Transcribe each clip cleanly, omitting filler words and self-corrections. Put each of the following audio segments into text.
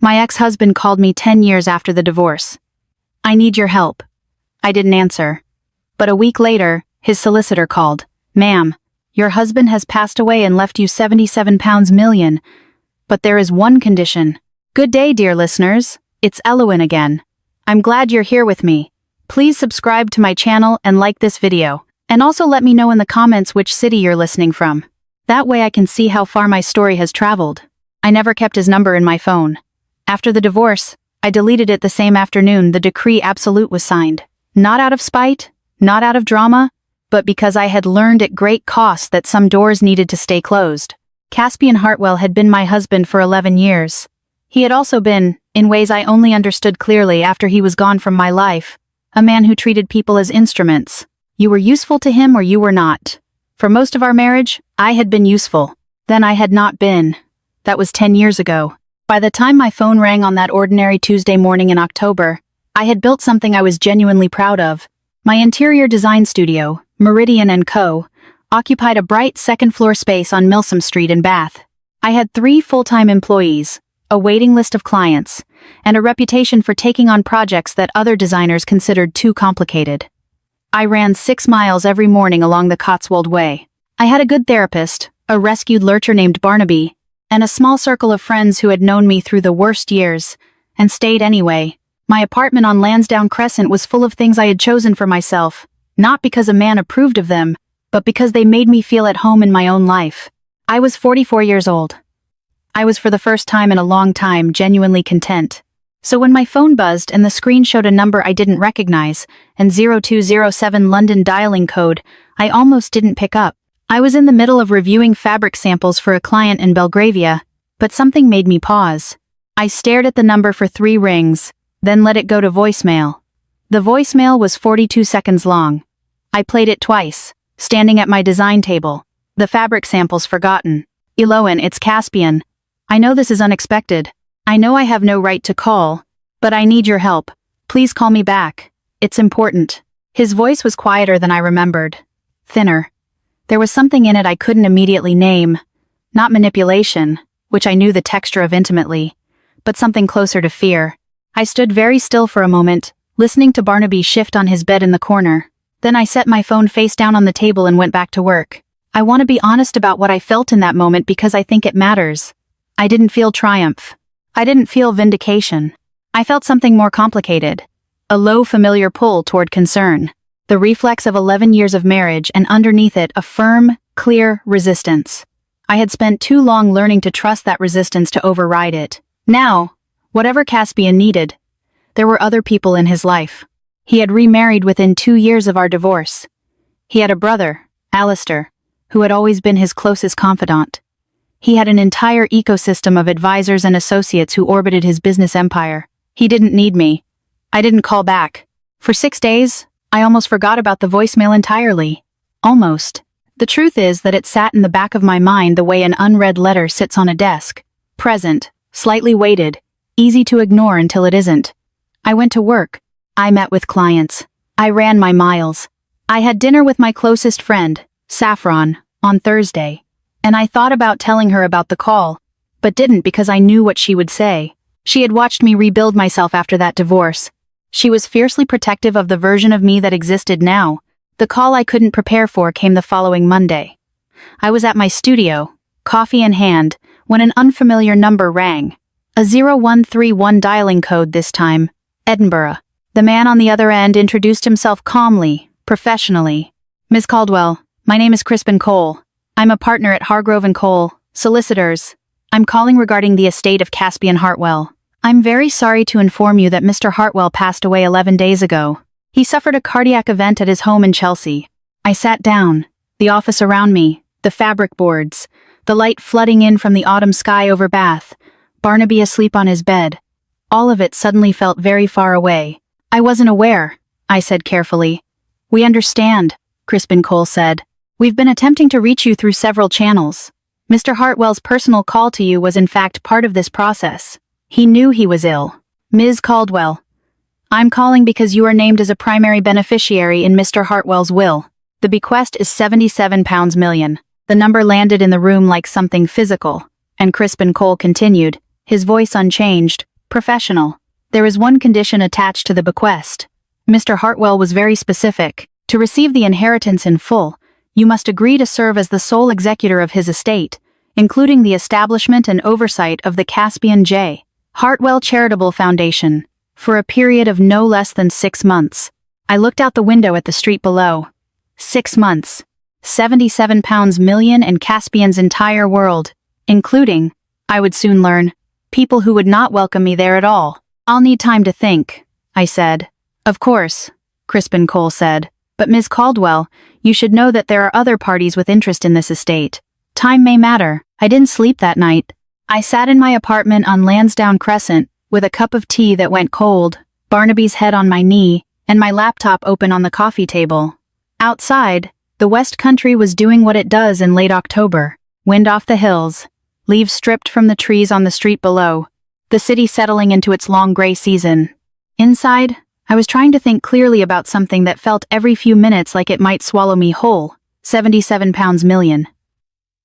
My ex-husband called me 10 years after the divorce. I need your help. I didn't answer. But a week later, his solicitor called. Ma'am, your husband has passed away and left you £77 million. But there is one condition. Good day, dear listeners. It's Elowen again. I'm glad you're here with me. Please subscribe to my channel and like this video. And also let me know in the comments which city you're listening from. That way I can see how far my story has traveled. I never kept his number in my phone. After the divorce, I deleted it the same afternoon the decree absolute was signed. Not out of spite, not out of drama, but because I had learned at great cost that some doors needed to stay closed. Caspian Hartwell had been my husband for 11 years. He had also been, in ways I only understood clearly after he was gone from my life, a man who treated people as instruments. You were useful to him or you were not. For most of our marriage, I had been useful. Then I had not been. That was 10 years ago. By the time my phone rang on that ordinary Tuesday morning in October, I had built something I was genuinely proud of. My interior design studio, Meridian & Co., occupied a bright second-floor space on Milsom Street in Bath. I had 3 full-time employees, a waiting list of clients, and a reputation for taking on projects that other designers considered too complicated. I ran 6 miles every morning along the Cotswold Way. I had a good therapist, a rescued lurcher named Barnaby, and a small circle of friends who had known me through the worst years, and stayed anyway. My apartment on Lansdowne Crescent was full of things I had chosen for myself, not because a man approved of them, but because they made me feel at home in my own life. I was 44 years old. I was for the first time in a long time genuinely content. So when my phone buzzed and the screen showed a number I didn't recognize, and 0207 London dialing code, I almost didn't pick up. I was in the middle of reviewing fabric samples for a client in Belgravia, but something made me pause. I stared at the number for 3 rings, then let it go to voicemail. The voicemail was 42 seconds long. I played it twice, standing at my design table, the fabric samples forgotten. Elowen, it's Caspian. I know this is unexpected. I know I have no right to call, but I need your help. Please call me back. It's important. His voice was quieter than I remembered. Thinner. There was something in it I couldn't immediately name. Not manipulation, which I knew the texture of intimately, but something closer to fear. I stood very still for a moment, listening to Barnaby shift on his bed in the corner. Then I set my phone face down on the table and went back to work. I want to be honest about what I felt in that moment because I think it matters. I didn't feel triumph. I didn't feel vindication. I felt something more complicated. A low familiar pull toward concern. The reflex of 11 years of marriage and underneath it a firm, clear resistance. I had spent too long learning to trust that resistance to override it. Now, whatever Caspian needed, there were other people in his life. He had remarried within 2 years of our divorce. He had a brother, Alistair, who had always been his closest confidant. He had an entire ecosystem of advisors and associates who orbited his business empire. He didn't need me. I didn't call back. For 6 days, I almost forgot about the voicemail entirely. Almost. The truth is that it sat in the back of my mind the way an unread letter sits on a desk. Present, slightly weighted, easy to ignore until it isn't. I went to work. I met with clients. I ran my miles. I had dinner with my closest friend, Saffron, on Thursday. And I thought about telling her about the call, but didn't because I knew what she would say. She had watched me rebuild myself after that divorce. She was fiercely protective of the version of me that existed now. The call I couldn't prepare for came the following Monday. I was at my studio, coffee in hand, when an unfamiliar number rang. A 0131 dialing code this time, Edinburgh. The man on the other end introduced himself calmly, professionally. Ms. Caldwell, my name is Crispin Cole. I'm a partner at Hargrove & Cole, solicitors. I'm calling regarding the estate of Caspian Hartwell. I'm very sorry to inform you that Mr. Hartwell passed away 11 days ago. He suffered a cardiac event at his home in Chelsea. I sat down, the office around me, the fabric boards, the light flooding in from the autumn sky over Bath, Barnaby asleep on his bed. All of it suddenly felt very far away. I wasn't aware, I said carefully. We understand, Crispin Cole said. We've been attempting to reach you through several channels. Mr. Hartwell's personal call to you was in fact part of this process. He knew he was ill. Ms. Caldwell, I'm calling because you are named as a primary beneficiary in Mr. Hartwell's will. The bequest is £77 million. The number landed in the room like something physical, and Crispin Cole continued, his voice unchanged, Professional. There is one condition attached to the bequest. Mr. Hartwell was very specific. To receive the inheritance in full, you must agree to serve as the sole executor of his estate, including the establishment and oversight of the Caspian J. Hartwell Charitable Foundation, for a period of no less than 6 months. I looked out the window at the street below. 6 months. £77 million and Caspian's entire world, including, I would soon learn, people who would not welcome me there at all. I'll need time to think, I said. Of course, Crispin Cole said, but Ms. Caldwell, you should know that there are other parties with interest in this estate. Time may matter. I didn't sleep that night. I sat in my apartment on Lansdowne Crescent, with a cup of tea that went cold, Barnaby's head on my knee, and my laptop open on the coffee table. Outside, the West Country was doing what it does in late October. Wind off the hills, leaves stripped from the trees on the street below, the city settling into its long gray season. Inside, I was trying to think clearly about something that felt every few minutes like it might swallow me whole. £77 million.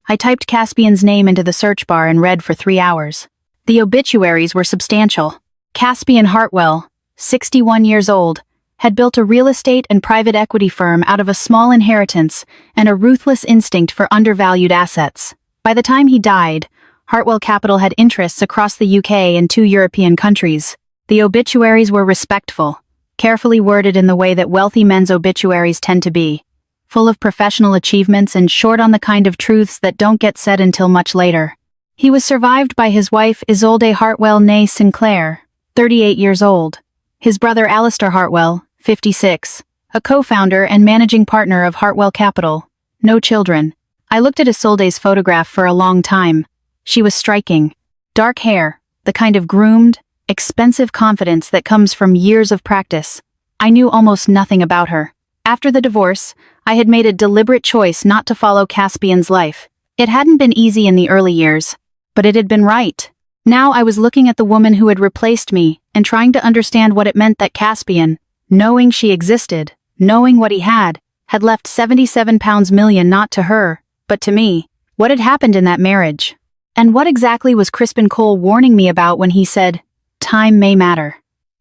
I typed Caspian's name into the search bar and read for 3 hours. The obituaries were substantial. Caspian Hartwell, 61 years old, had built a real estate and private equity firm out of a small inheritance and a ruthless instinct for undervalued assets. By the time he died, Hartwell Capital had interests across the UK and 2 European countries. The obituaries were respectful, carefully worded in the way that wealthy men's obituaries tend to be, full of professional achievements and short on the kind of truths that don't get said until much later. He was survived by his wife Isolde Hartwell née Sinclair, 38 years old, his brother Alistair Hartwell, 56, a co-founder and managing partner of Hartwell Capital, no children. I looked at Isolde's photograph for a long time. She was striking. Dark hair, the kind of groomed, expensive confidence that comes from years of practice. I knew almost nothing about her. After the divorce, I had made a deliberate choice not to follow Caspian's life. It hadn't been easy in the early years, but it had been right. Now I was looking at the woman who had replaced me and trying to understand what it meant that Caspian, knowing she existed, knowing what he had left £77 million not to her, but to me. What had happened in that marriage? And what exactly was Crispin Cole warning me about when he said, "Time may matter"?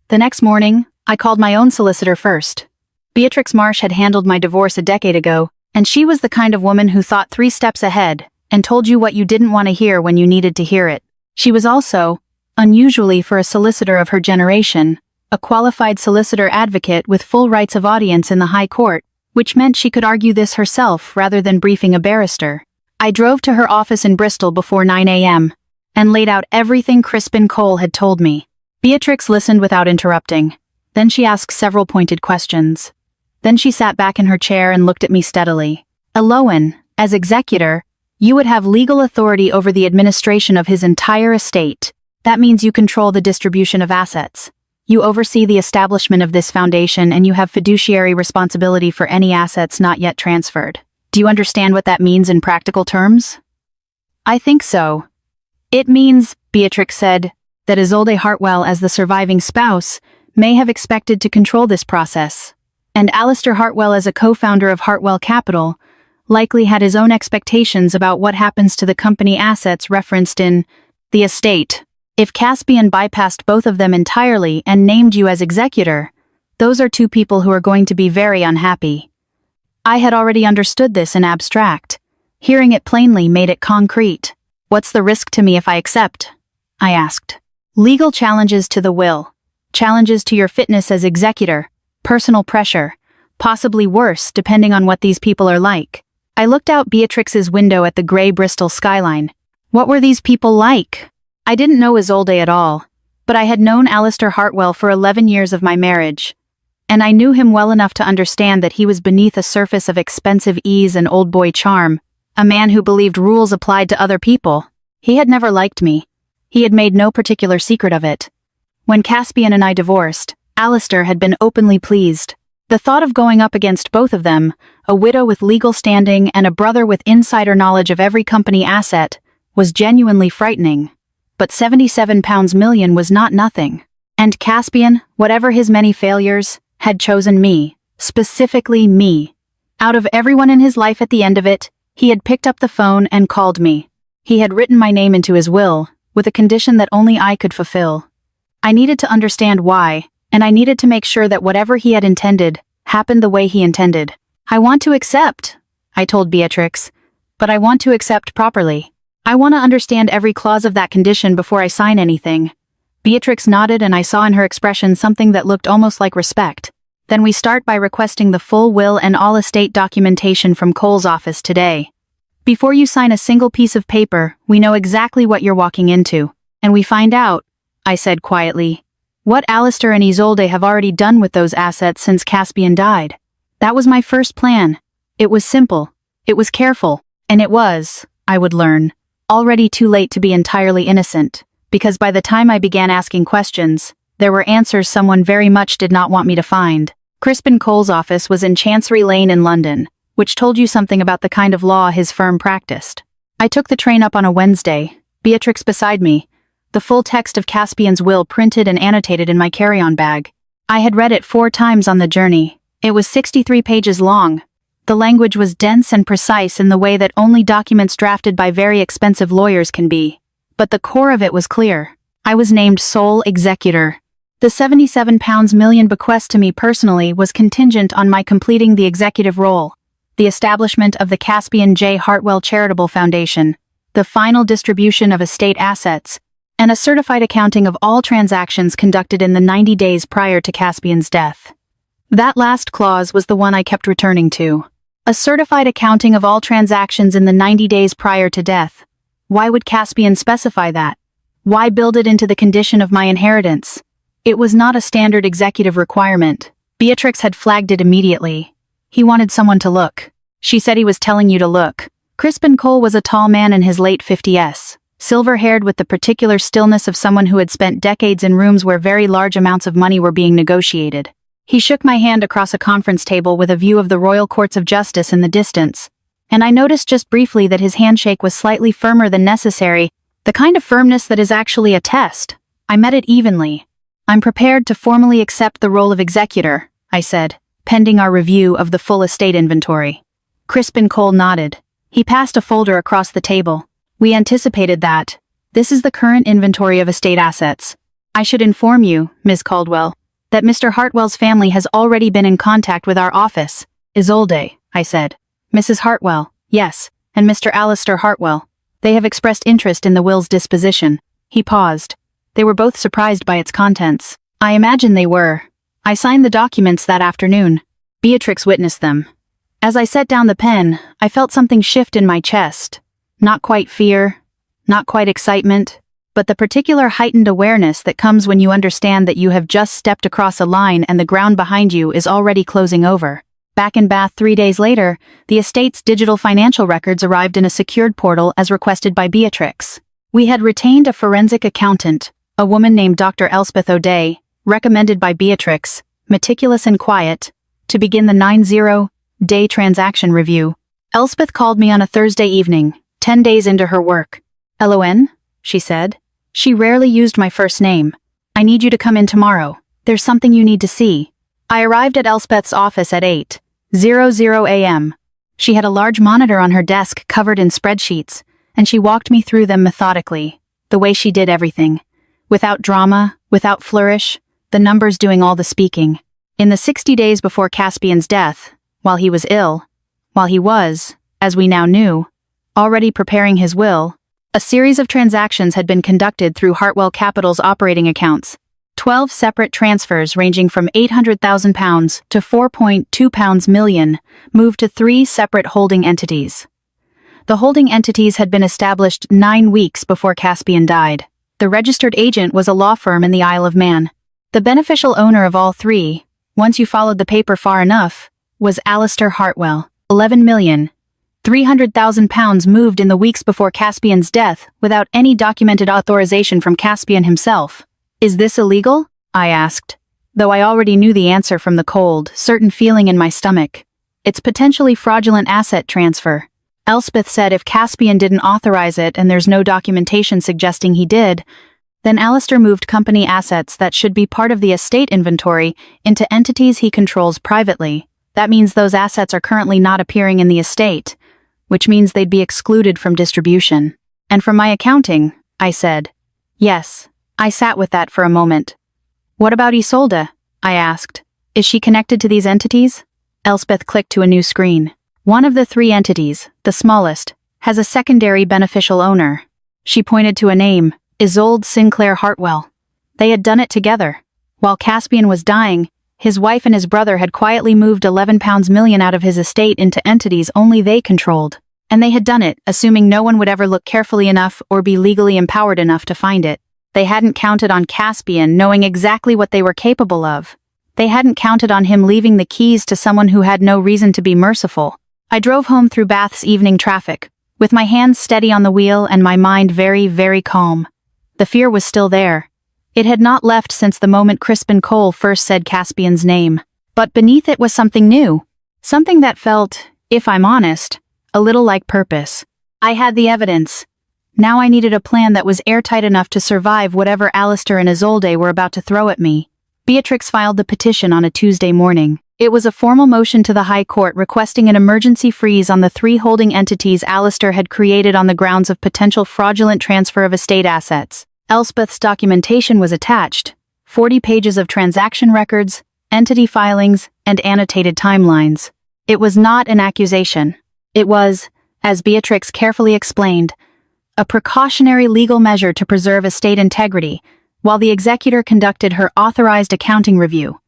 The next morning, I called my own solicitor first. Beatrix Marsh had handled my divorce a decade ago, and she was the kind of woman who thought 3 steps ahead and told you what you didn't want to hear when you needed to hear it. She was also, unusually for a solicitor of her generation, a qualified solicitor advocate with full rights of audience in the High Court, which meant she could argue this herself rather than briefing a barrister. I drove to her office in Bristol before 9 a.m. and laid out everything Crispin Cole had told me. Beatrix listened without interrupting. Then she asked several pointed questions. Then she sat back in her chair and looked at me steadily. "Eloan, as executor, you would have legal authority over the administration of his entire estate. That means you control the distribution of assets. You oversee the establishment of this foundation and you have fiduciary responsibility for any assets not yet transferred. Do you understand what that means in practical terms?" "I think so." "It means," Beatrix said, "that Isolde Hartwell, as the surviving spouse, may have expected to control this process. And Alistair Hartwell, as a co-founder of Hartwell Capital, likely had his own expectations about what happens to the company assets referenced in the estate. If Caspian bypassed both of them entirely and named you as executor, those are 2 people who are going to be very unhappy." I had already understood this in abstract. Hearing it plainly made it concrete. "What's the risk to me if I accept?" I asked. "Legal challenges to the will. Challenges to your fitness as executor. Personal pressure. Possibly worse, depending on what these people are like." I looked out Beatrix's window at the grey Bristol skyline. What were these people like? I didn't know Isolde at all, but I had known Alistair Hartwell for 11 years of my marriage, and I knew him well enough to understand that he was beneath a surface of expensive ease and old boy charm, a man who believed rules applied to other people. He had never liked me. He had made no particular secret of it. When Caspian and I divorced, Alistair had been openly pleased. The thought of going up against both of them, a widow with legal standing and a brother with insider knowledge of every company asset, was genuinely frightening. But £77 million was not nothing. And Caspian, whatever his many failures, had chosen me, specifically me. Out of everyone in his life at the end of it, he had picked up the phone and called me. He had written my name into his will, with a condition that only I could fulfill. I needed to understand why, and I needed to make sure that whatever he had intended happened the way he intended. I want to accept, I told Beatrix, but I want to accept properly. I want to understand every clause of that condition before I sign anything. Beatrix nodded, and I saw in her expression something that looked almost like respect. Then we start by requesting the full will and all estate documentation from Cole's office today. Before you sign a single piece of paper, we know exactly what you're walking into. And we find out, I said quietly, what Alistair and Isolde have already done with those assets since Caspian died. That was my first plan. It was simple. It was careful. And it was, I would learn, already too late to be entirely innocent, because by the time I began asking questions, there were answers someone very much did not want me to find. Crispin Cole's office was in Chancery Lane in London, which told you something about the kind of law his firm practiced. I took the train up on a Wednesday, Beatrix beside me, the full text of Caspian's will printed and annotated in my carry-on bag. I had read it 4 times on the journey. It was 63 pages long. The language was dense and precise in the way that only documents drafted by very expensive lawyers can be. But the core of it was clear. I was named sole executor. The £77 million bequest to me personally was contingent on my completing the executive role, the establishment of the Caspian J. Hartwell Charitable Foundation, the final distribution of estate assets, and a certified accounting of all transactions conducted in the 90 days prior to Caspian's death. That last clause was the one I kept returning to. A certified accounting of all transactions in the 90 days prior to death. Why would Caspian specify that? Why build it into the condition of my inheritance? It was not a standard executive requirement. Beatrix had flagged it immediately. He wanted someone to look. She said he was telling you to look. Crispin Cole was a tall man in his late 50s, silver-haired with the particular stillness of someone who had spent decades in rooms where very large amounts of money were being negotiated. He shook my hand across a conference table with a view of the Royal Courts of Justice in the distance, and I noticed just briefly that his handshake was slightly firmer than necessary, the kind of firmness that is actually a test. I met it evenly. I'm prepared to formally accept the role of executor, I said, pending our review of the full estate inventory. Crispin Cole nodded. He passed a folder across the table. We anticipated that. This is the current inventory of estate assets. I should inform you, Ms. Caldwell, that Mr. Hartwell's family has already been in contact with our office. Isolde, I said. Mrs. Hartwell, yes, and Mr. Alistair Hartwell. They have expressed interest in the will's disposition. He paused. They were both surprised by its contents. I imagine they were. I signed the documents that afternoon. Beatrix witnessed them. As I set down the pen, I felt something shift in my chest. Not quite fear, not quite excitement, but the particular heightened awareness that comes when you understand that you have just stepped across a line and the ground behind you is already closing over. Back in Bath 3 days later, the estate's digital financial records arrived in a secured portal as requested by Beatrix. We had retained a forensic accountant, a woman named Dr. Elspeth O'Day, recommended by Beatrix, meticulous and quiet, to begin the 90-day transaction review. Elspeth called me on a Thursday evening, 10 days into her work. "Elon," she said. She rarely used my first name. "I need you to come in tomorrow. There's something you need to see." I arrived at Elspeth's office at 8:00 a.m. She had a large monitor on her desk covered in spreadsheets, and she walked me through them methodically, the way she did everything. Without drama, without flourish, the numbers doing all the speaking. In the 60 days before Caspian's death, while he was ill, while he was, as we now knew, already preparing his will, a series of transactions had been conducted through Hartwell Capital's operating accounts. 12 separate transfers ranging from £800,000 to £4.2 million moved to 3 separate holding entities. The holding entities had been established 9 weeks before Caspian died. The registered agent was a law firm in the Isle of Man. The beneficial owner of all 3, once you followed the paper far enough, was Alistair Hartwell. £11,300,000 moved in the weeks before Caspian's death without any documented authorization from Caspian himself. "Is this illegal?" I asked, though I already knew the answer from the cold, certain feeling in my stomach. "It's potentially fraudulent asset transfer." Elspeth said if Caspian didn't authorize it and there's no documentation suggesting he did, then Alistair moved company assets that should be part of the estate inventory into entities he controls privately. That means those assets are currently not appearing in the estate, which means they'd be excluded from distribution. "And from my accounting," I said. "Yes, I sat with that for a moment. What about Isolde? I asked. Is she connected to these entities? Elspeth clicked to a new screen. One of the three entities, the smallest, has a secondary beneficial owner. She pointed to a name, Isolde Sinclair Hartwell. They had done it together. While Caspian was dying, his wife and his brother had quietly moved £11 million out of his estate into entities only they controlled. And they had done it, assuming no one would ever look carefully enough or be legally empowered enough to find it. They hadn't counted on Caspian knowing exactly what they were capable of. They hadn't counted on him leaving the keys to someone who had no reason to be merciful. I drove home through Bath's evening traffic, with my hands steady on the wheel and my mind very, very calm. The fear was still there. It had not left since the moment Crispin Cole first said Caspian's name. But beneath it was something new. Something that felt, if I'm honest, a little like purpose. I had the evidence. Now I needed a plan that was airtight enough to survive whatever Alistair and Isolde were about to throw at me. Beatrix filed the petition on a Tuesday morning. It was a formal motion to the High Court requesting an emergency freeze on the three holding entities Alistair had created on the grounds of potential fraudulent transfer of estate assets. Elspeth's documentation was attached, 40 pages of transaction records, entity filings, and annotated timelines. It was not an accusation. It was, as Beatrix carefully explained, a precautionary legal measure to preserve estate integrity, while the executor conducted her authorized accounting review.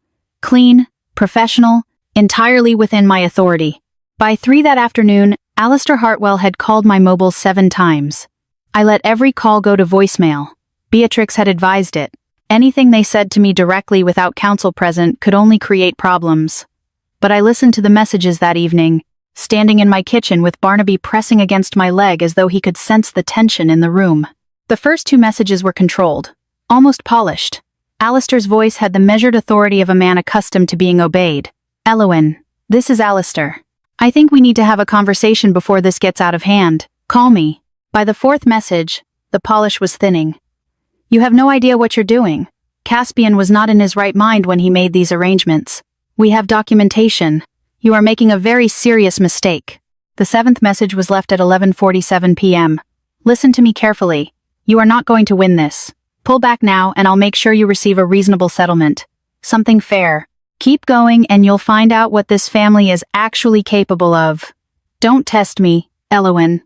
Clean, professional, entirely within my authority. By 3 that afternoon, Alistair Hartwell had called my mobile 7 times. I let every call go to voicemail. Beatrix had advised it. Anything they said to me directly without counsel present could only create problems. But I listened to the messages that evening, standing in my kitchen with Barnaby pressing against my leg as though he could sense the tension in the room. The first 2 messages were controlled, almost polished. Alistair's voice had the measured authority of a man accustomed to being obeyed. Elowen, this is Alistair. I think we need to have a conversation before this gets out of hand. Call me. By the 4th message, the polish was thinning. You have no idea what you're doing. Caspian was not in his right mind when he made these arrangements. We have documentation. You are making a very serious mistake. The 7th message was left at 11:47 p.m. Listen to me carefully. You are not going to win this. Pull back now and I'll make sure you receive a reasonable settlement. Something fair. Keep going and you'll find out what this family is actually capable of. Don't test me, Elowen.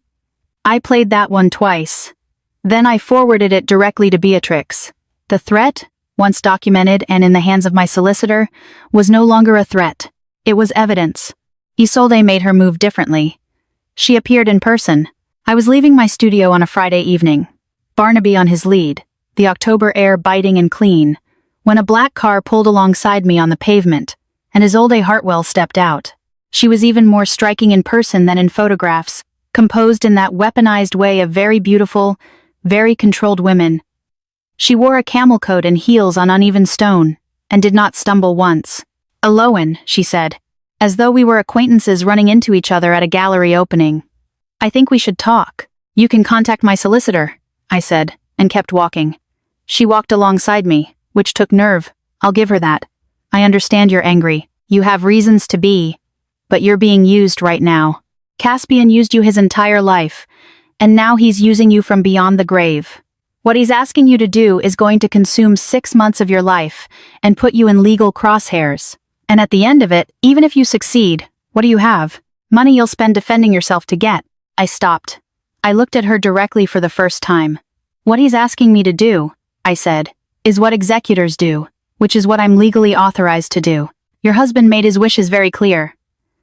I played that one twice. Then I forwarded it directly to Beatrix. The threat, once documented and in the hands of my solicitor, was no longer a threat. It was evidence. Isolde made her move differently. She appeared in person. I was leaving my studio on a Friday evening. Barnaby on his lead, the October air biting and clean, when a black car pulled alongside me on the pavement, and Isolde Hartwell stepped out. She was even more striking in person than in photographs, composed in that weaponized way of very beautiful, very controlled women. She wore a camel coat and heels on uneven stone, and did not stumble once. Elowen, she said, as though we were acquaintances running into each other at a gallery opening. I think we should talk. You can contact my solicitor, I said, and kept walking. She walked alongside me, which took nerve. I'll give her that. I understand you're angry. You have reasons to be. But you're being used right now. Caspian used you his entire life, and now he's using you from beyond the grave. What he's asking you to do is going to consume 6 months of your life and put you in legal crosshairs. And at the end of it, even if you succeed, what do you have? Money you'll spend defending yourself to get. I stopped. I looked at her directly for the first time. What he's asking me to do, I said, is what executors do, which is what I'm legally authorized to do. Your husband made his wishes very clear.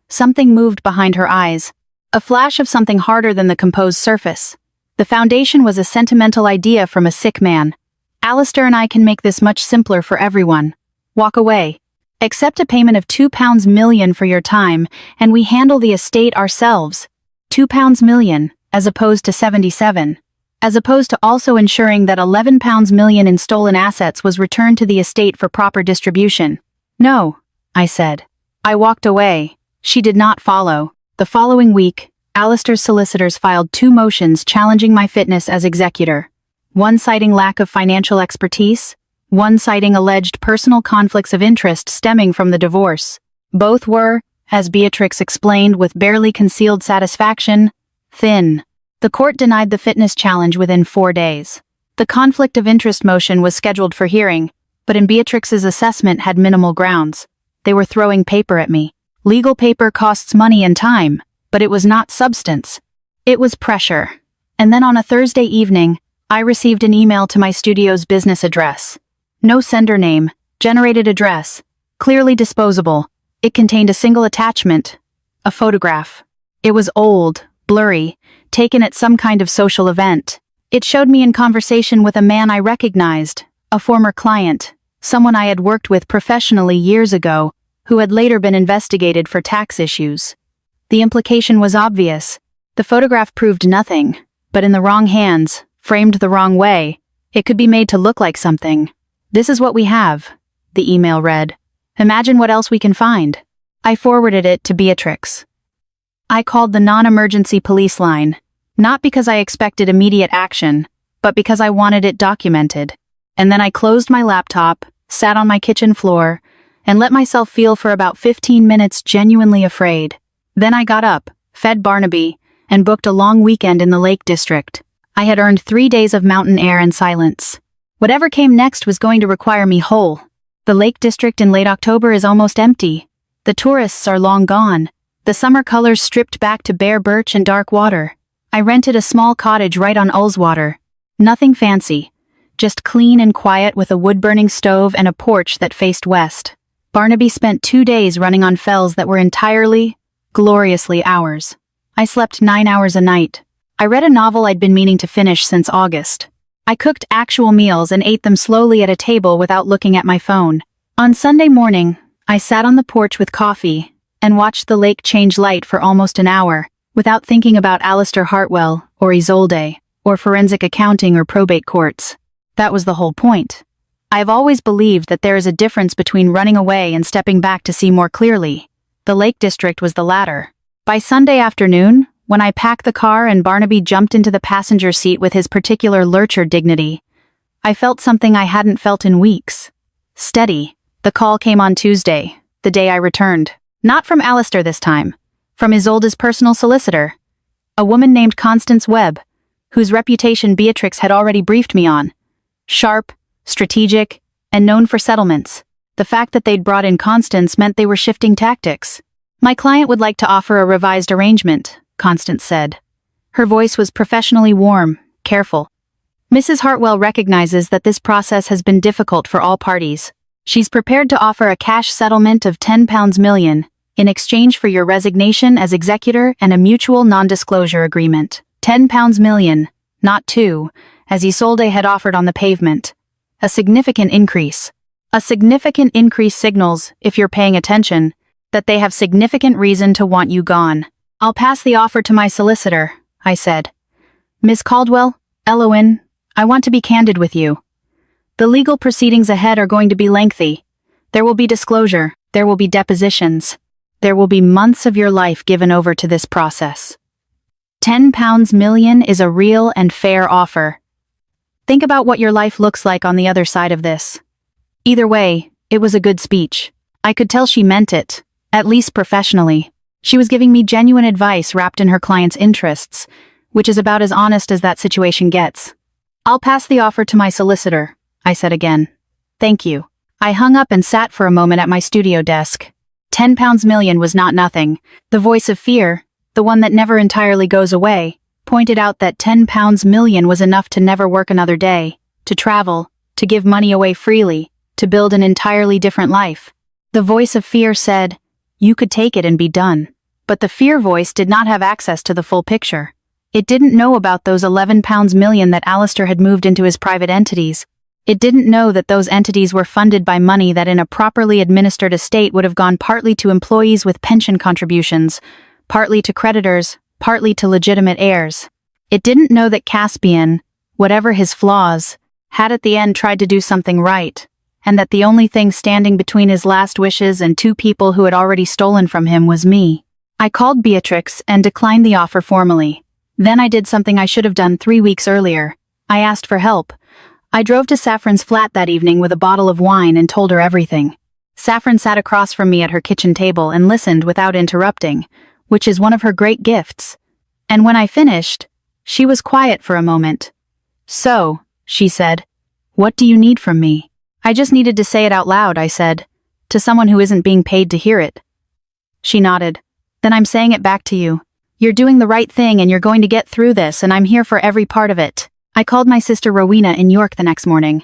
Something moved behind her eyes. A flash of something harder than the composed surface. The foundation was a sentimental idea from a sick man. Alistair and I can make this much simpler for everyone. Walk away. Accept a payment of £2 million for your time, and we handle the estate ourselves. £2 million, as opposed to 77. As opposed to also ensuring that £11 million in stolen assets was returned to the estate for proper distribution. No, I said. I walked away. She did not follow. The following week, Alistair's solicitors filed 2 motions challenging my fitness as executor. One citing lack of financial expertise, one citing alleged personal conflicts of interest stemming from the divorce. Both were, as Beatrix explained with barely concealed satisfaction, thin. The court denied the fitness challenge within 4 days. The conflict of interest motion was scheduled for hearing, but in Beatrix's assessment had minimal grounds. They were throwing paper at me. Legal paper costs money and time, but it was not substance. It was pressure. And then on a Thursday evening, I received an email to my studio's business address. No sender name, generated address, clearly disposable. It contained a single attachment, a photograph. It was old, blurry, taken at some kind of social event. It showed me in conversation with a man I recognized, a former client, someone I had worked with professionally years ago, who had later been investigated for tax issues. The implication was obvious. The photograph proved nothing, but in the wrong hands, framed the wrong way, it could be made to look like something. "This is what we have," the email read. "Imagine what else we can find." I forwarded it to Beatrix. I called the non-emergency police line, not because I expected immediate action, but because I wanted it documented. And then I closed my laptop, sat on my kitchen floor, and let myself feel for about 15 minutes genuinely afraid. Then I got up, fed Barnaby, and booked a long weekend in the Lake District. I had earned 3 days of mountain air and silence. Whatever came next was going to require me whole. The Lake District in late October is almost empty. The tourists are long gone. The summer colors stripped back to bare birch and dark water. I rented a small cottage right on Ullswater. Nothing fancy. Just clean and quiet with a wood-burning stove and a porch that faced west. Barnaby spent 2 days running on fells that were entirely, gloriously ours. I slept 9 hours a night. I read a novel I'd been meaning to finish since August. I cooked actual meals and ate them slowly at a table without looking at my phone. On Sunday morning, I sat on the porch with coffee and watched the lake change light for almost an hour, without thinking about Alistair Hartwell, or Isolde, or forensic accounting or probate courts. That was the whole point. I've always believed that there is a difference between running away and stepping back to see more clearly. The Lake District was the latter. By Sunday afternoon, when I packed the car and Barnaby jumped into the passenger seat with his particular lurcher dignity, I felt something I hadn't felt in weeks. Steady. The call came on Tuesday, the day I returned. Not from Alistair this time. From Isolde's personal solicitor. A woman named Constance Webb, whose reputation Beatrix had already briefed me on. Sharp, strategic, and known for settlements. The fact that they'd brought in Constance meant they were shifting tactics. "My client would like to offer a revised arrangement," Constance said. Her voice was professionally warm, careful. "Mrs. Hartwell recognizes that this process has been difficult for all parties. She's prepared to offer a cash settlement of £10 million in exchange for your resignation as executor and a mutual non-disclosure agreement. £10 million, not 2, as Isolde had offered on the pavement. A significant increase. A significant increase signals, if you're paying attention, that they have significant reason to want you gone. "I'll pass the offer to my solicitor," I said. "Miss Caldwell, Elowen, I want to be candid with you. The legal proceedings ahead are going to be lengthy. There will be disclosure, there will be depositions. There will be months of your life given over to this process. £10 million is a real and fair offer. Think about what your life looks like on the other side of this." Either way, it was a good speech. I could tell she meant it, at least professionally. She was giving me genuine advice wrapped in her client's interests, which is about as honest as that situation gets. "I'll pass the offer to my solicitor," I said again. "Thank you." I hung up and sat for a moment at my studio desk. £10 million was not nothing. The voice of fear, the one that never entirely goes away, pointed out that £10 million was enough to never work another day, to travel, to give money away freely, to build an entirely different life. The voice of fear said, you could take it and be done. But the fear voice did not have access to the full picture. It didn't know about those £11 million that Alistair had moved into his private entities. It didn't know that those entities were funded by money that in a properly administered estate would have gone partly to employees with pension contributions, partly to creditors, partly to legitimate heirs. It didn't know that Caspian, whatever his flaws, had at the end tried to do something right, and that the only thing standing between his last wishes and 2 people who had already stolen from him was me. I called Beatrix and declined the offer formally. Then I did something I should have done 3 weeks earlier. I asked for help. I drove to Saffron's flat that evening with a bottle of wine and told her everything. Saffron sat across from me at her kitchen table and listened without interrupting, which is one of her great gifts. And when I finished, she was quiet for a moment. "So," she said. What do you need from me? I just needed to say it out loud, I said, to someone who isn't being paid to hear it. She nodded. Then I'm saying it back to you. You're doing the right thing and you're going to get through this, and I'm here for every part of it. I called my sister Rowena in York the next morning.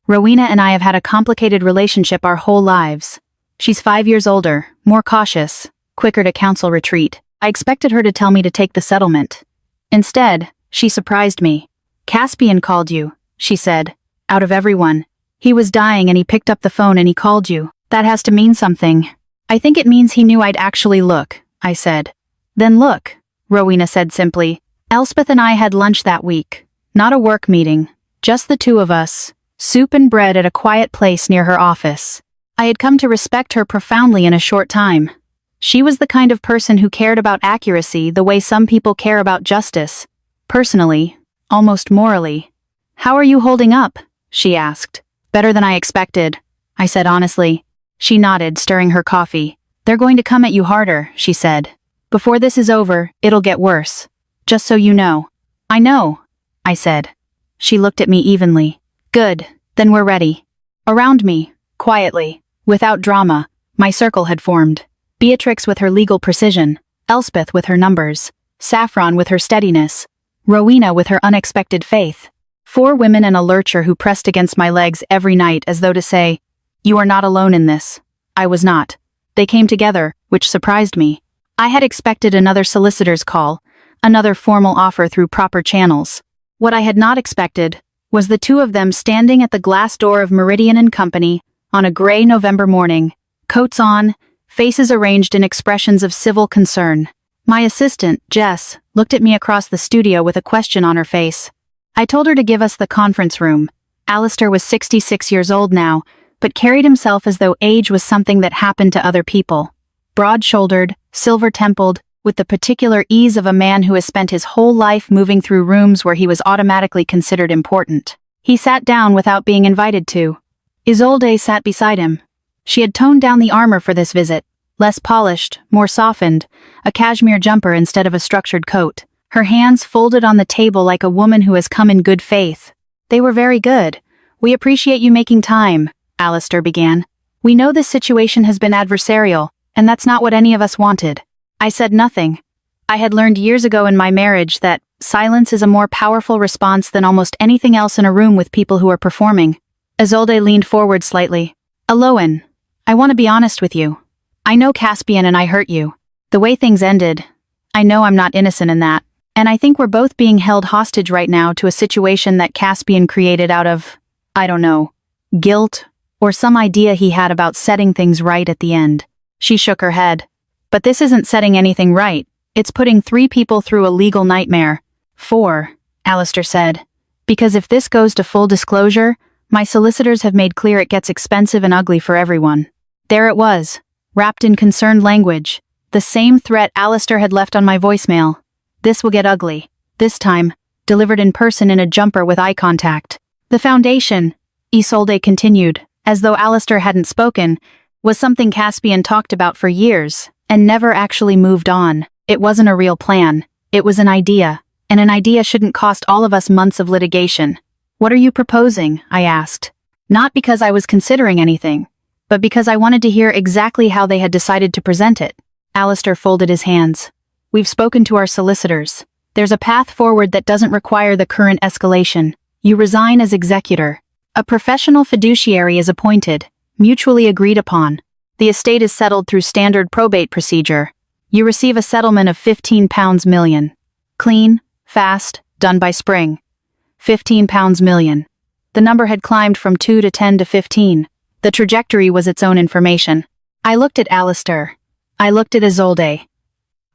Rowena and I have had a complicated relationship our whole lives. She's 5 years older, more cautious, quicker to counsel retreat. I expected her to tell me to take the settlement. Instead, she surprised me. Caspian called you, she said. Out of everyone. He was dying and he picked up the phone and he called you. That has to mean something. I think it means he knew I'd actually look, I said. Then look, Rowena said simply. Elspeth and I had lunch that week. Not a work meeting. Just the two of us. Soup and bread at a quiet place near her office. I had come to respect her profoundly in a short time. She was the kind of person who cared about accuracy the way some people care about justice. Personally, almost morally. How are you holding up? She asked. Better than I expected, I said honestly. She nodded, stirring her coffee. They're going to come at you harder, she said. Before this is over, it'll get worse. Just so you know. I know, I said. She looked at me evenly. Good, then we're ready. Around me, quietly, without drama, my circle had formed. Beatrix with her legal precision, Elspeth with her numbers, Saffron with her steadiness, Rowena with her unexpected faith. 4 women and a lurcher who pressed against my legs every night as though to say, you are not alone in this. I was not. They came together, which surprised me. I had expected another solicitor's call, another formal offer through proper channels. What I had not expected was the two of them standing at the glass door of Meridian and Company on a gray November morning, coats on, faces arranged in expressions of civil concern. My assistant, Jess, looked at me across the studio with a question on her face. I told her to give us the conference room. Alistair was 66 years old now, but carried himself as though age was something that happened to other people. Broad-shouldered, silver-templed, with the particular ease of a man who has spent his whole life moving through rooms where he was automatically considered important. He sat down without being invited to. Isolde sat beside him. She had toned down the armor for this visit, less polished, more softened, a cashmere jumper instead of a structured coat. Her hands folded on the table like a woman who has come in good faith. They were very good. We appreciate you making time, Alistair began. We know this situation has been adversarial, and that's not what any of us wanted. I said nothing. I had learned years ago in my marriage that silence is a more powerful response than almost anything else in a room with people who are performing. Isolde leaned forward slightly. Aloan, I want to be honest with you. I know Caspian and I hurt you. The way things ended, I know I'm not innocent in that. And I think we're both being held hostage right now to a situation that Caspian created out of, I don't know, guilt, or some idea he had about setting things right at the end. She shook her head. But this isn't setting anything right. It's putting 3 people through a legal nightmare. 4, Alistair said. Because if this goes to full disclosure, my solicitors have made clear it gets expensive and ugly for everyone. There it was, wrapped in concerned language. The same threat Alistair had left on my voicemail. This will get ugly. This time, delivered in person in a jumper with eye contact. The foundation, Isolde continued, as though Alistair hadn't spoken, was something Caspian talked about for years, and never actually moved on. It wasn't a real plan. It was an idea, and an idea shouldn't cost all of us months of litigation. What are you proposing? I asked. Not because I was considering anything, but because I wanted to hear exactly how they had decided to present it. Alistair folded his hands. We've spoken to our solicitors. There's a path forward that doesn't require the current escalation. You resign as executor. A professional fiduciary is appointed, mutually agreed upon. The estate is settled through standard probate procedure. You receive a settlement of £15 million. Clean, fast, done by spring. £15 million. The number had climbed from 2 to 10 to 15. The trajectory was its own information. I looked at Alistair. I looked at Isolde.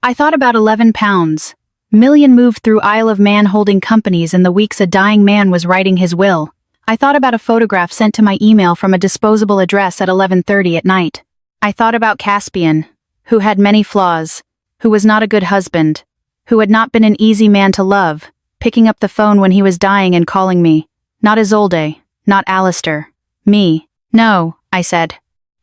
I thought about £11 million moved through Isle of Man holding companies in the weeks a dying man was writing his will. I thought about a photograph sent to my email from a disposable address at 11:30 at night. I thought about Caspian, who had many flaws, who was not a good husband, who had not been an easy man to love, picking up the phone when he was dying and calling me. Not Isolde, not Alistair. Me. No, I said.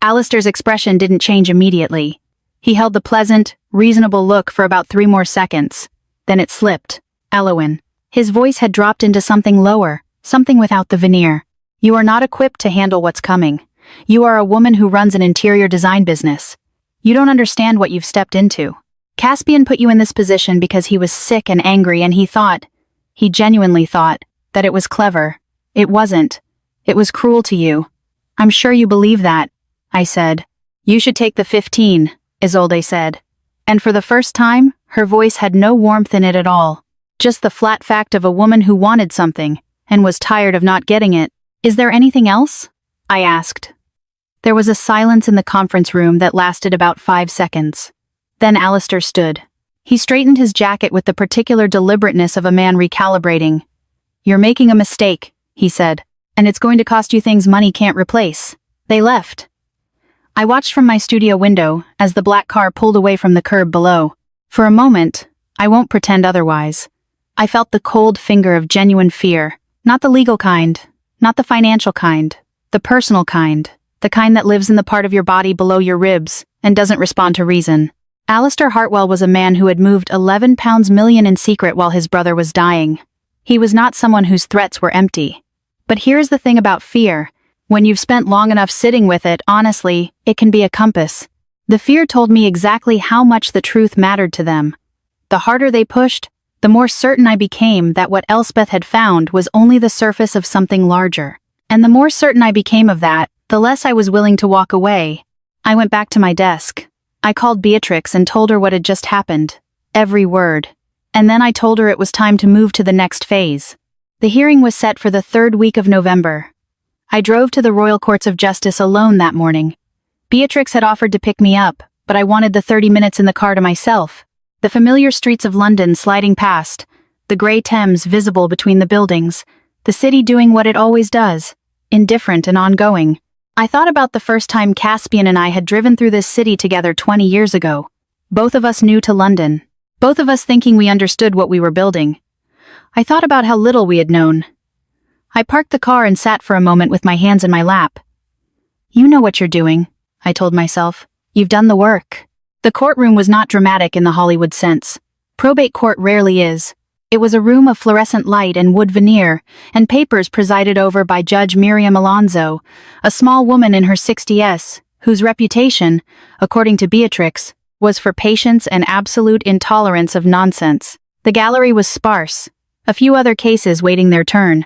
Alistair's expression didn't change immediately. He held the pleasant, reasonable look for about 3 more seconds. Then it slipped. Aloan. His voice had dropped into something lower, Something without the veneer. You are not equipped to handle what's coming. You are a woman who runs an interior design business. You don't understand what you've stepped into. Caspian put you in this position because he was sick and angry, and he genuinely thought, that it was clever. It wasn't. It was cruel to you. I'm sure you believe that, I said. You should take the 15, Isolde said. And for the first time, her voice had no warmth in it at all. Just the flat fact of a woman who wanted something, and was tired of not getting it. Is there anything else? I asked. There was a silence in the conference room that lasted about 5 seconds. Then Alistair stood. He straightened his jacket with the particular deliberateness of a man recalibrating. You're making a mistake, he said, and it's going to cost you things money can't replace. They left. I watched from my studio window as the black car pulled away from the curb below. For a moment, I won't pretend otherwise. I felt the cold finger of genuine fear, not the legal kind, not the financial kind, the personal kind, the kind that lives in the part of your body below your ribs and doesn't respond to reason. Alistair Hartwell was a man who had moved £11 million in secret while his brother was dying. He was not someone whose threats were empty. But here's the thing about fear. When you've spent long enough sitting with it, honestly, it can be a compass. The fear told me exactly how much the truth mattered to them. The harder they pushed, the more certain I became that what Elspeth had found was only the surface of something larger. And the more certain I became of that, the less I was willing to walk away. I went back to my desk. I called Beatrix and told her what had just happened. Every word. And then I told her it was time to move to the next phase. The hearing was set for the 3rd week of November. I drove to the Royal Courts of Justice alone that morning. Beatrix had offered to pick me up, but I wanted the 30 minutes in the car to myself. The familiar streets of London sliding past, the grey Thames visible between the buildings, the city doing what it always does, indifferent and ongoing. I thought about the first time Caspian and I had driven through this city together 20 years ago. Both of us new to London. Both of us thinking we understood what we were building. I thought about how little we had known. I parked the car and sat for a moment with my hands in my lap. You know what you're doing, I told myself. You've done the work. The courtroom was not dramatic in the Hollywood sense. Probate court rarely is. It was a room of fluorescent light and wood veneer, and papers presided over by Judge Miriam Alonso, a small woman in her 60s, whose reputation, according to Beatrix, was for patience and absolute intolerance of nonsense. The gallery was sparse, a few other cases waiting their turn.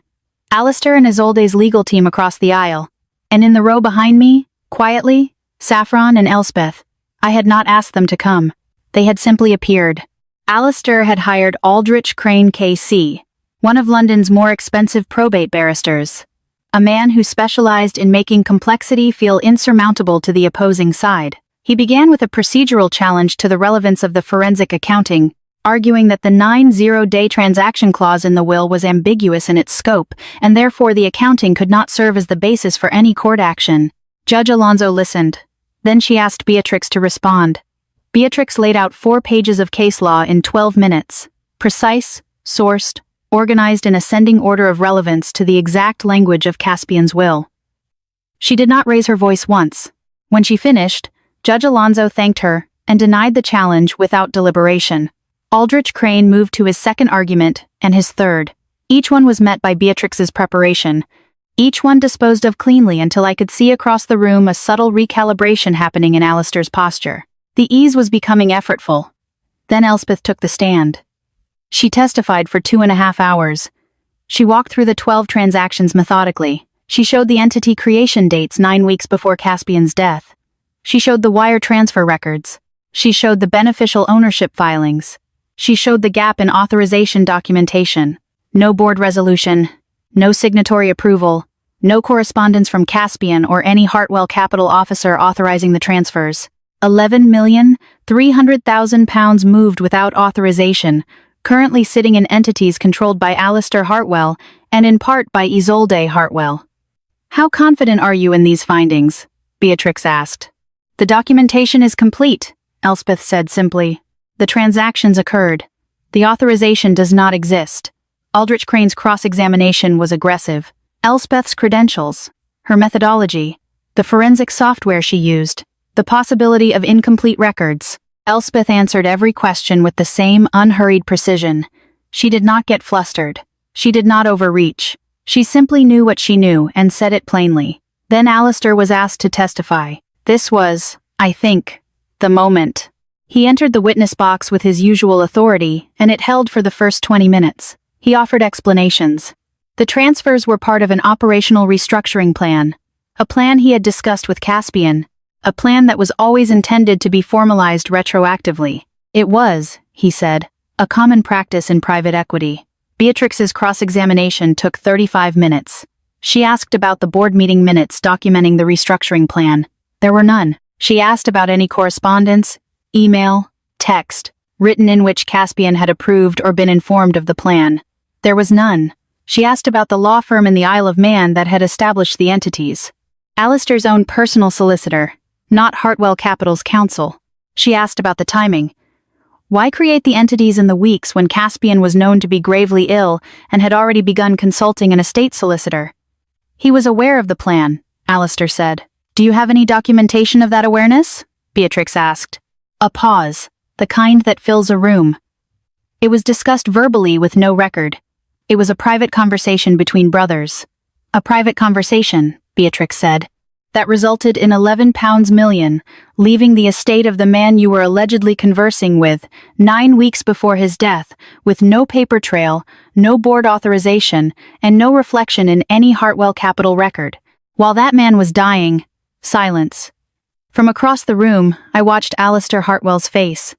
Alistair and Isolde's legal team across the aisle, and in the row behind me, quietly, Saffron and Elspeth. I had not asked them to come. They had simply appeared. Alistair had hired Aldrich Crane KC, one of London's more expensive probate barristers, a man who specialized in making complexity feel insurmountable to the opposing side. He began with a procedural challenge to the relevance of the forensic accounting, arguing that the 90-day transaction clause in the will was ambiguous in its scope, and therefore the accounting could not serve as the basis for any court action. Judge Alonso listened. Then she asked Beatrix to respond. Beatrix laid out 4 pages of case law in 12 minutes, precise, sourced, organized in ascending order of relevance to the exact language of Caspian's will. She did not raise her voice once. When she finished, Judge Alonso thanked her and denied the challenge without deliberation. Aldrich Crane moved to his second argument and his third. Each one was met by Beatrix's preparation. Each one disposed of cleanly until I could see across the room a subtle recalibration happening in Alistair's posture. The ease was becoming effortful. Then Elspeth took the stand. She testified for 2.5 hours. She walked through the 12 transactions methodically. She showed the entity creation dates 9 weeks before Caspian's death. She showed the wire transfer records. She showed the beneficial ownership filings. She showed the gap in authorization documentation. No board resolution, no signatory approval, no correspondence from Caspian or any Hartwell Capital officer authorizing the transfers. £11,300,000 moved without authorization, currently sitting in entities controlled by Alistair Hartwell and in part by Isolde Hartwell. How confident are you in these findings? Beatrix asked. The documentation is complete, Elspeth said simply. The transactions occurred. The authorization does not exist. Aldrich Crane's cross-examination was aggressive. Elspeth's credentials, her methodology, the forensic software she used, the possibility of incomplete records. Elspeth answered every question with the same unhurried precision. She did not get flustered. She did not overreach. She simply knew what she knew and said it plainly. Then Alistair was asked to testify. This was, I think, the moment. He entered the witness box with his usual authority, and it held for the first 20 minutes. He offered explanations. The transfers were part of an operational restructuring plan, a plan he had discussed with Caspian, a plan that was always intended to be formalized retroactively. It was, he said, a common practice in private equity. Beatrix's cross-examination took 35 minutes. She asked about the board meeting minutes documenting the restructuring plan. There were none. She asked about any correspondence, email, text, written in which Caspian had approved or been informed of the plan. There was none. She asked about the law firm in the Isle of Man that had established the entities. Alistair's own personal solicitor, not Hartwell Capital's counsel. She asked about the timing. Why create the entities in the weeks when Caspian was known to be gravely ill and had already begun consulting an estate solicitor? He was aware of the plan, Alistair said. Do you have any documentation of that awareness? Beatrix asked. A pause, the kind that fills a room. It was discussed verbally with no record. It was a private conversation between brothers. A private conversation, Beatrix said, that resulted in £11 million, leaving the estate of the man you were allegedly conversing with 9 weeks before his death, with no paper trail, no board authorization, and no reflection in any Hartwell Capital record. While that man was dying, silence. From across the room, I watched Alistair Hartwell's face.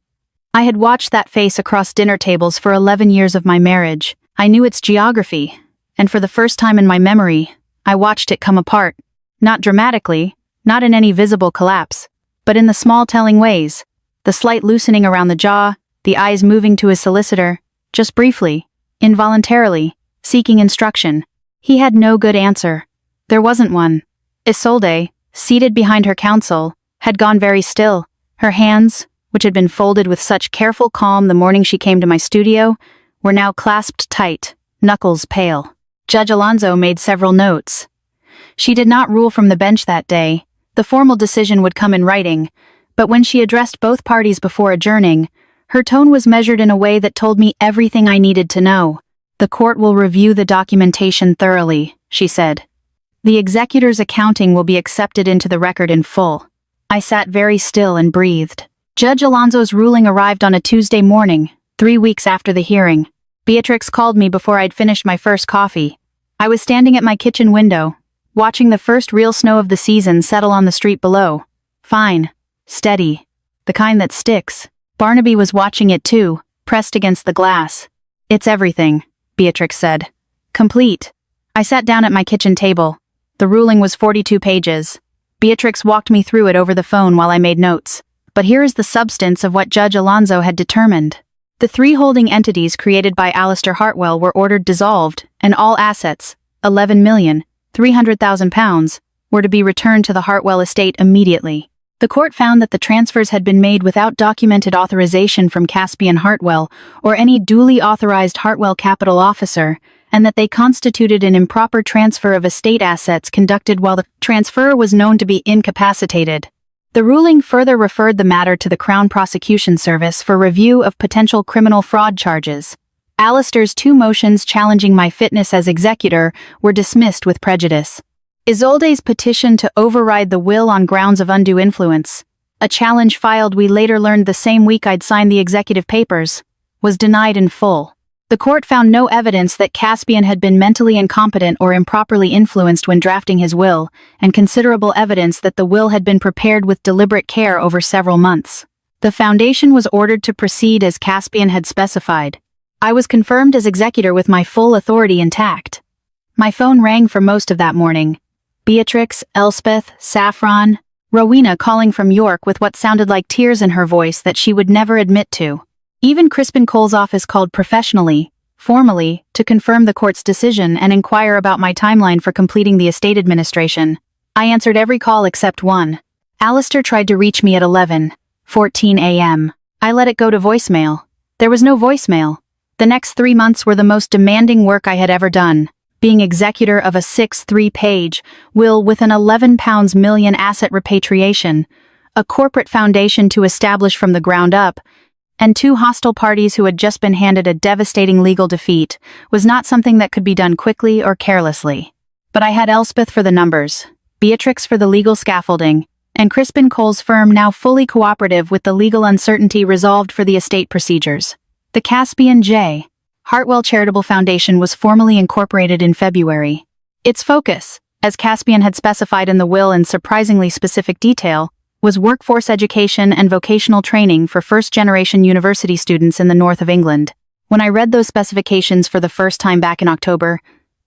I had watched that face across dinner tables for 11 years of my marriage. I knew its geography, and for the first time in my memory, I watched it come apart. Not dramatically, not in any visible collapse, but in the small telling ways. The slight loosening around the jaw, the eyes moving to his solicitor, just briefly, involuntarily, seeking instruction. He had no good answer. There wasn't one. Isolde, seated behind her counsel, had gone very still. Her hands, which had been folded with such careful calm the morning she came to my studio, were now clasped tight, knuckles pale. Judge Alonso made several notes. She did not rule from the bench that day. The formal decision would come in writing, but when she addressed both parties before adjourning, her tone was measured in a way that told me everything I needed to know. The court will review the documentation thoroughly, she said. The executor's accounting will be accepted into the record in full. I sat very still and breathed. Judge Alonso's ruling arrived on a Tuesday morning, 3 weeks after the hearing. Beatrix called me before I'd finished my first coffee. I was standing at my kitchen window, watching the first real snow of the season settle on the street below. Fine, steady, the kind that sticks. Barnaby was watching it too, pressed against the glass. It's everything, Beatrix said. Complete. I sat down at my kitchen table. The ruling was 42 pages. Beatrix walked me through it over the phone while I made notes. But here is the substance of what Judge Alonso had determined. The 3 holding entities created by Alistair Hartwell were ordered dissolved, and all assets, £11,300,000, were to be returned to the Hartwell estate immediately. The court found that the transfers had been made without documented authorization from Caspian Hartwell or any duly authorized Hartwell Capital officer, and that they constituted an improper transfer of estate assets conducted while the transferor was known to be incapacitated. The ruling further referred the matter to the Crown Prosecution Service for review of potential criminal fraud charges. Alistair's 2 motions challenging my fitness as executor were dismissed with prejudice. Isolde's petition to override the will on grounds of undue influence, a challenge filed we later learned the same week I'd signed the executive papers, was denied in full. The court found no evidence that Caspian had been mentally incompetent or improperly influenced when drafting his will, and considerable evidence that the will had been prepared with deliberate care over several months. The foundation was ordered to proceed as Caspian had specified. I was confirmed as executor with my full authority intact. My phone rang for most of that morning. Beatrix, Elspeth, Saffron, Rowena calling from York with what sounded like tears in her voice that she would never admit to. Even Crispin Cole's office called professionally, formally, to confirm the court's decision and inquire about my timeline for completing the estate administration. I answered every call except one. Alistair tried to reach me at 11:14 a.m. I let it go to voicemail. There was no voicemail. The next 3 months were the most demanding work I had ever done. Being executor of a 6-3-page will with an £11 million asset repatriation, a corporate foundation to establish from the ground up, and two hostile parties who had just been handed a devastating legal defeat was not something that could be done quickly or carelessly. But I had Elspeth for the numbers, Beatrix for the legal scaffolding, and Crispin Cole's firm now fully cooperative with the legal uncertainty resolved for the estate procedures. The Caspian J. Hartwell Charitable Foundation was formally incorporated in February. Its focus, as Caspian had specified in the will in surprisingly specific detail, was workforce education and vocational training for first-generation university students in the north of England. When I read those specifications for the first time back in October,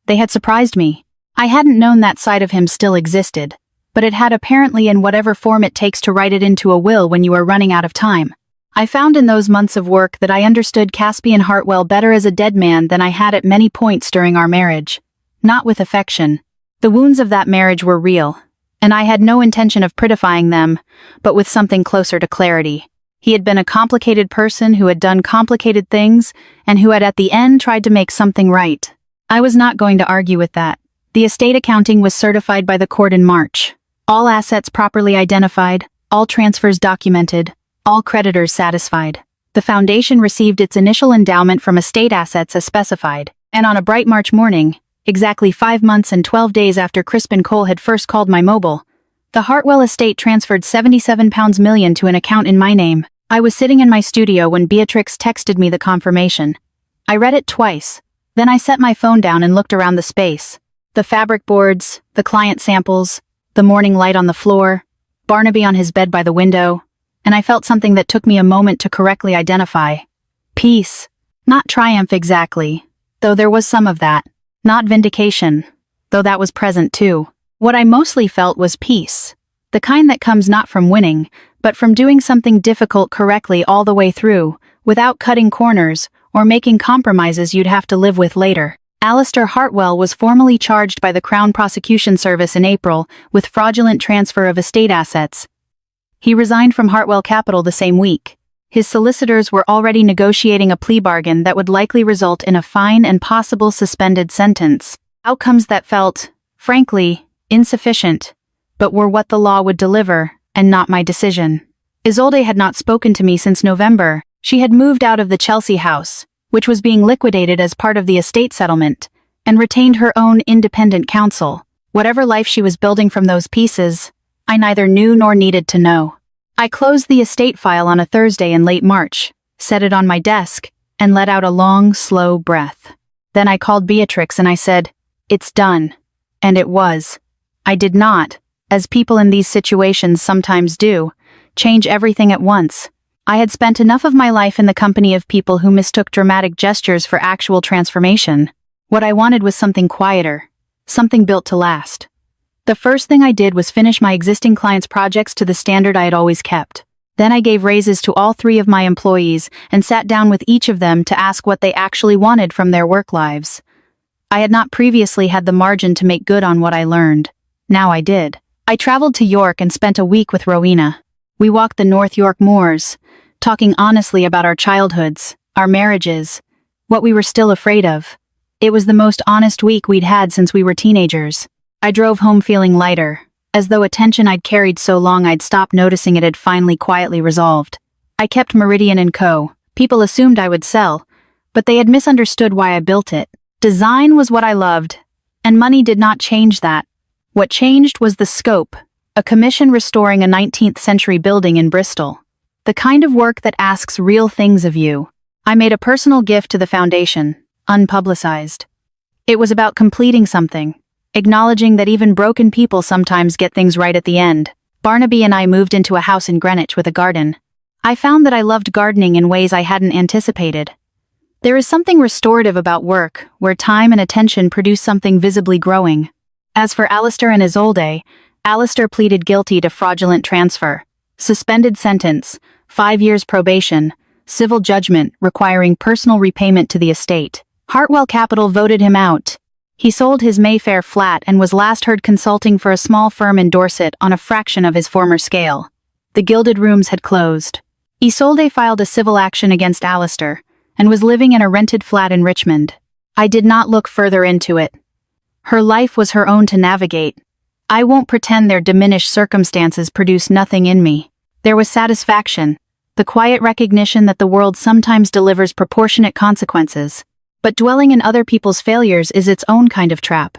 they had surprised me. I hadn't known that side of him still existed, but it had apparently in whatever form it takes to write it into a will when you are running out of time. I found in those months of work that I understood Caspian Hartwell better as a dead man than I had at many points during our marriage. Not with affection. The wounds of that marriage were real, and I had no intention of prettifying them, but with something closer to clarity. He had been a complicated person who had done complicated things, and who had at the end tried to make something right. I was not going to argue with that. The estate accounting was certified by the court in March. All assets properly identified, all transfers documented, all creditors satisfied. The foundation received its initial endowment from estate assets as specified, and on a bright March morning, exactly 5 months and 12 days after Crispin Cole had first called my mobile, the Hartwell estate transferred £77 million to an account in my name. I was sitting in my studio when Beatrix texted me the confirmation. I read it twice, then I set my phone down and looked around the space. The fabric boards, the client samples, the morning light on the floor, Barnaby on his bed by the window, and I felt something that took me a moment to correctly identify. Peace. Not triumph exactly, though there was some of that. Not vindication, though that was present too. What I mostly felt was peace. The kind that comes not from winning, but from doing something difficult correctly all the way through, without cutting corners, or making compromises you'd have to live with later. Alistair Hartwell was formally charged by the Crown Prosecution Service in April with fraudulent transfer of estate assets. He resigned from Hartwell Capital the same week. His solicitors were already negotiating a plea bargain that would likely result in a fine and possible suspended sentence. Outcomes that felt, frankly, insufficient, but were what the law would deliver, and not my decision. Isolde had not spoken to me since November. She had moved out of the Chelsea house, which was being liquidated as part of the estate settlement, and retained her own independent counsel. Whatever life she was building from those pieces, I neither knew nor needed to know. I closed the estate file on a Thursday in late March, set it on my desk, and let out a long, slow breath. Then I called Beatrix and I said, "It's done." And it was. I did not, as people in these situations sometimes do, change everything at once. I had spent enough of my life in the company of people who mistook dramatic gestures for actual transformation. What I wanted was something quieter, something built to last. The first thing I did was finish my existing clients' projects to the standard I had always kept. Then I gave raises to all 3 of my employees and sat down with each of them to ask what they actually wanted from their work lives. I had not previously had the margin to make good on what I learned. Now I did. I traveled to York and spent a week with Rowena. We walked the North York moors, talking honestly about our childhoods, our marriages, what we were still afraid of. It was the most honest week we'd had since we were teenagers. I drove home feeling lighter, as though a tension I'd carried so long I'd stopped noticing it had finally quietly resolved. I kept Meridian & Co. People assumed I would sell, but they had misunderstood why I built it. Design was what I loved, and money did not change that. What changed was the scope, a commission restoring a 19th century building in Bristol. The kind of work that asks real things of you. I made a personal gift to the foundation, unpublicized. It was about completing something, acknowledging that even broken people sometimes get things right at the end. Barnaby and I moved into a house in Greenwich with a garden. I found that I loved gardening in ways I hadn't anticipated. There is something restorative about work, where time and attention produce something visibly growing. As for Alistair and Isolde, Alistair pleaded guilty to fraudulent transfer. Suspended sentence, 5 years probation, civil judgment requiring personal repayment to the estate. Hartwell Capital voted him out. He sold his Mayfair flat and was last heard consulting for a small firm in Dorset on a fraction of his former scale. The Gilded Rooms had closed. Isolde filed a civil action against Alistair, and was living in a rented flat in Richmond. I did not look further into it. Her life was her own to navigate. I won't pretend their diminished circumstances produced nothing in me. There was satisfaction, the quiet recognition that the world sometimes delivers proportionate consequences. But dwelling in other people's failures is its own kind of trap.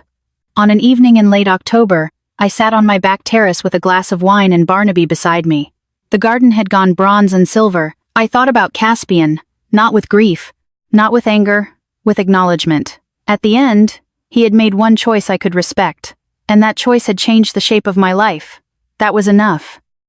On an evening in late October, I sat on my back terrace with a glass of wine and Barnaby beside me. The garden had gone bronze and silver. I thought about Caspian, not with grief, not with anger, with acknowledgement. At the end, he had made one choice I could respect, and that choice had changed the shape of my life. That was enough.